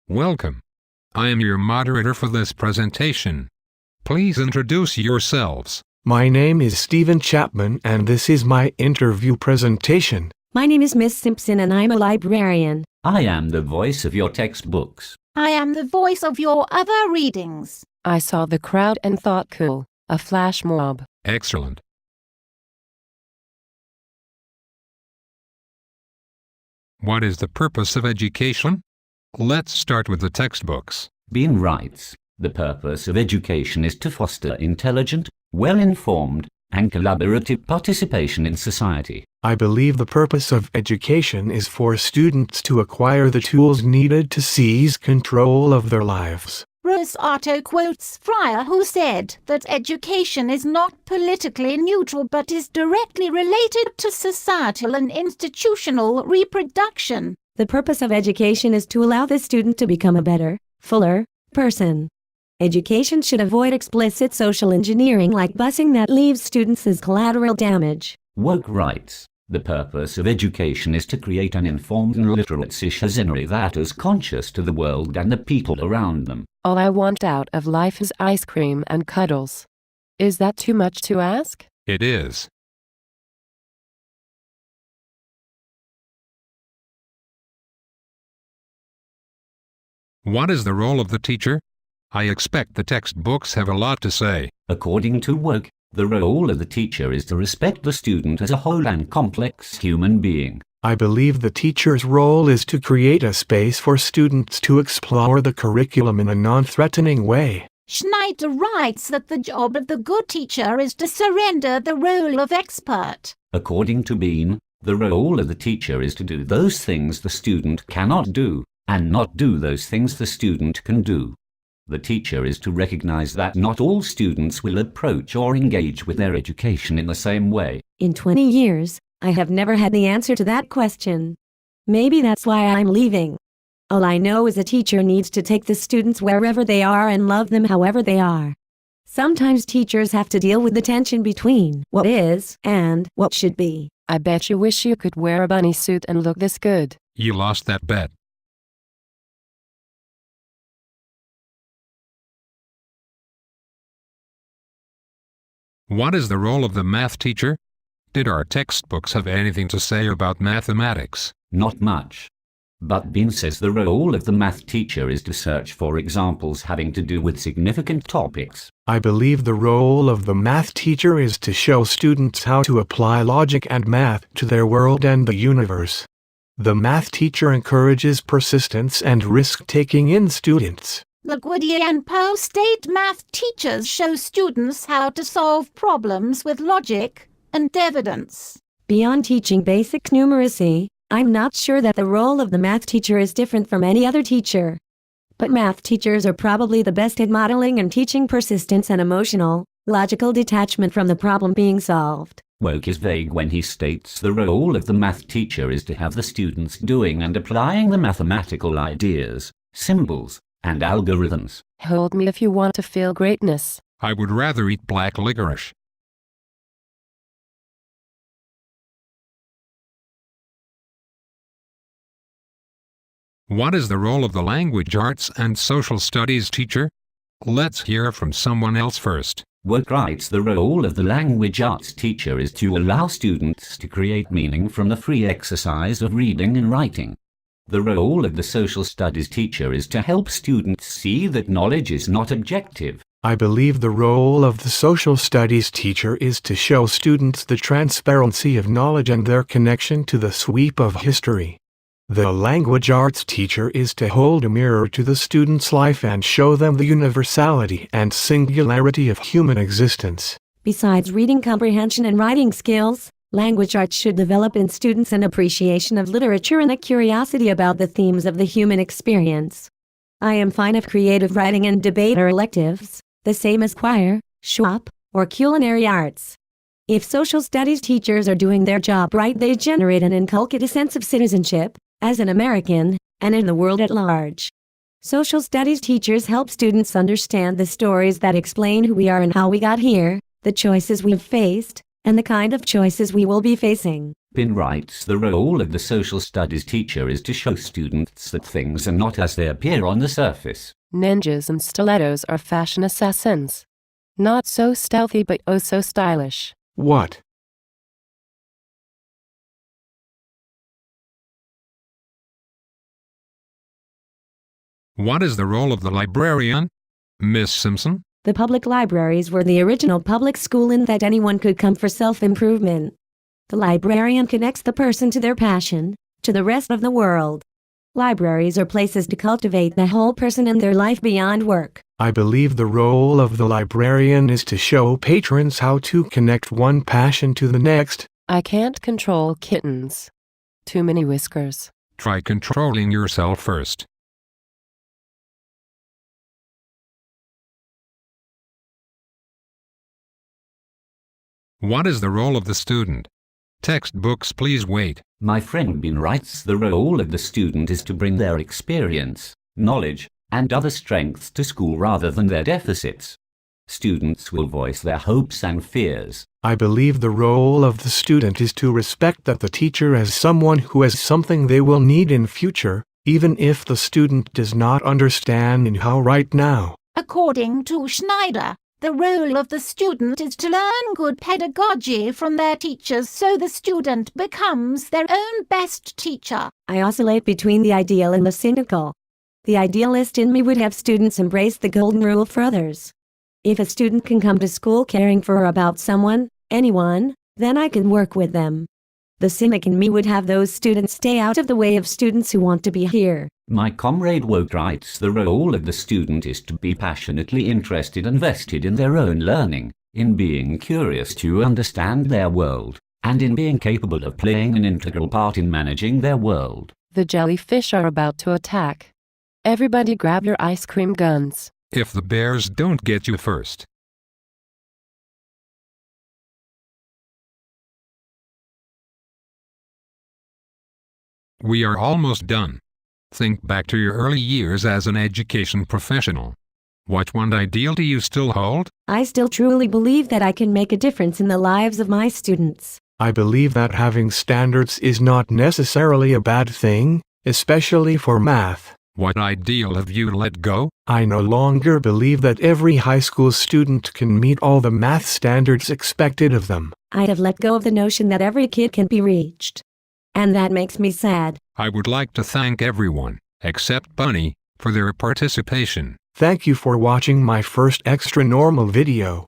Welcome. I am your moderator for this presentation. Please introduce yourselves. My name is Stephen Chapman and this is my interview presentation. My name is Miss Simpson and I'm a librarian. I am the voice of your textbooks. I am the voice of your other readings. I saw the crowd and thought cool, a flash mob. Excellent. What is the purpose of education? Let's start with the textbooks. Bean writes, the purpose of education is to foster intelligent, well-informed, and collaborative participation in society. I believe the purpose of education is for students to acquire the tools needed to seize control of their lives. Rose Otto quotes Fryer, who said that education is not politically neutral but is directly related to societal and institutional reproduction. The purpose of education is to allow the student to become a better, fuller person. Education should avoid explicit social engineering like busing that leaves students as collateral damage. Woke writes, the purpose of education is to create an informed and literate citizenry that is conscious to the world and the people around them. All I want out of life is ice cream and cuddles. Is that too much to ask? It is. What is the role of the teacher? I expect the textbooks have a lot to say. According to Woke, the role of the teacher is to respect the student as a whole and complex human being. I believe the teacher's role is to create a space for students to explore the curriculum in a non-threatening way. Schneider writes that the job of the good teacher is to surrender the role of expert. According to Bean, the role of the teacher is to do those things the student cannot do, and not do those things the student can do. The teacher is to recognize that not all students will approach or engage with their education in the same way. In 20 years, I have never had the answer to that question. Maybe that's why I'm leaving. All I know is a teacher needs to take the students wherever they are and love them however they are. Sometimes teachers have to deal with the tension between what is and what should be. I bet you wish you could wear a bunny suit and look this good. You lost that bet. What is the role of the math teacher? Did our textbooks have anything to say about mathematics? Not much. But Bean says the role of the math teacher is to search for examples having to do with significant topics. I believe the role of the math teacher is to show students how to apply logic and math to their world and the universe. The math teacher encourages persistence and risk-taking in students. LaGuardia and Poe State math teachers show students how to solve problems with logic and evidence. Beyond teaching basic numeracy, I'm not sure that the role of the math teacher is different from any other teacher. But math teachers are probably the best at modeling and teaching persistence and emotional, logical detachment from the problem being solved. Woke is vague when he states the role of the math teacher is to have the students doing and applying the mathematical ideas, symbols, and algorithms. Hold me if you want to feel greatness. I would rather eat black licorice. What is the role of the language arts and social studies teacher? Let's hear from someone else first. Woke writes the role of the language arts teacher is to allow students to create meaning from the free exercise of reading and writing. The role of the social studies teacher is to help students see that knowledge is not objective. I believe the role of the social studies teacher is to show students the transparency of knowledge and their connection to the sweep of history. The language arts teacher is to hold a mirror to the student's life and show them the universality and singularity of human existence. Besides reading comprehension and writing skills, language arts should develop in students an appreciation of literature and a curiosity about the themes of the human experience. I am fine if creative writing and debate are electives, the same as choir, shop, or culinary arts. If social studies teachers are doing their job right, they generate and inculcate a sense of citizenship, as an American, and in the world at large. Social studies teachers help students understand the stories that explain who we are and how we got here, the choices we've faced, and the kind of choices we will be facing. Pin writes, the role of the social studies teacher is to show students that things are not as they appear on the surface. Ninjas and stilettos are fashion assassins. Not so stealthy but oh so stylish. What? What is the role of the librarian, Miss Simpson? The public libraries were the original public school in that anyone could come for self-improvement. The librarian connects the person to their passion, to the rest of the world. Libraries are places to cultivate the whole person and their life beyond work. I believe the role of the librarian is to show patrons how to connect one passion to the next. I can't control kittens. Too many whiskers. Try controlling yourself first. What is the role of the student? Textbooks, please wait. My friend Bean writes, the role of the student is to bring their experience, knowledge, and other strengths to school rather than their deficits. Students will voice their hopes and fears. I believe the role of the student is to respect that the teacher as someone who has something they will need in future, even if the student does not understand in how right now. According to Schneider, the role of the student is to learn good pedagogy from their teachers so the student becomes their own best teacher. I oscillate between the ideal and the cynical. The idealist in me would have students embrace the golden rule for others. If a student can come to school caring for or about someone, anyone, then I can work with them. The cynic in me would have those students stay out of the way of students who want to be here. My comrade Woke writes, the role of the student is to be passionately interested and vested in their own learning, in being curious to understand their world, and in being capable of playing an integral part in managing their world. The jellyfish are about to attack. Everybody grab your ice cream guns. If the bears don't get you first. We are almost done. Think back to your early years as an education professional. What one ideal do you still hold? I still truly believe that I can make a difference in the lives of my students. I believe that having standards is not necessarily a bad thing, especially for math. What ideal have you let go? I no longer believe that every high school student can meet all the math standards expected of them. I have let go of the notion that every kid can be reached. And that makes me sad. I would like to thank everyone, except Bunny, for their participation. Thank you for watching my first extra normal video.